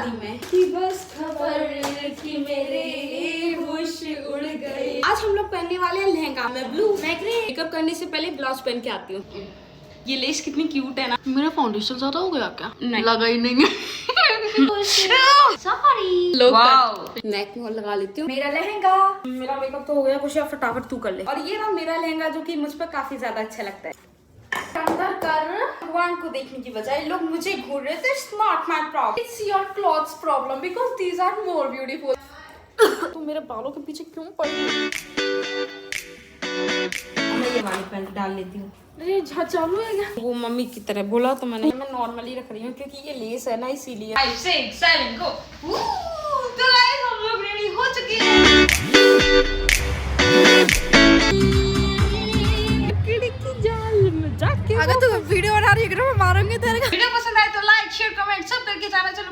साड़ी में कि बस खबर कि मेरे होश उड़ गए। आज हम लोग पहनने वाले हैं लहंगा में ब्लू। मैं मेकअप करने से पहले ब्लाउज पहन के आती हूँ। ये लेस कितनी क्यूट है ना। मेरा फाउंडेशन ज्यादा हो गया क्या? नहीं लगा ही नहीं है। सॉरी। नेक में लगा लेती हूँ मेरा लहंगा। मेरा मेकअप तो हो गया, कुछ फटाफट तू कर ले। और ये रहा मेरा लहंगा जो कि मुझ पर काफी ज्यादा अच्छा लगता है। अंदर कर भगवान को देखने की बजाय लोग मुझे घूर रहे थे। It's not my problem. It's your clothes problem because these are more beautiful. तुम मेरे बालों के पीछे क्यों पड़ रही? मैं ये वाली पैंट डाल लेती हूँ। अरे चालू है क्या? वो मम्मी की तरह बोला तो मैं नॉर्मली रख रही हूँ क्योंकि ये लेस है ना, इसीलिए। 5, 6, 7 गो। तो गाइस हम लोग रेडी हो चुके हैं। अगर तू वीडियो बना रही है मारूंगी तेरे को। वीडियो पसंद आए तो लाइक शेयर कमेंट सब करके जाना। चलो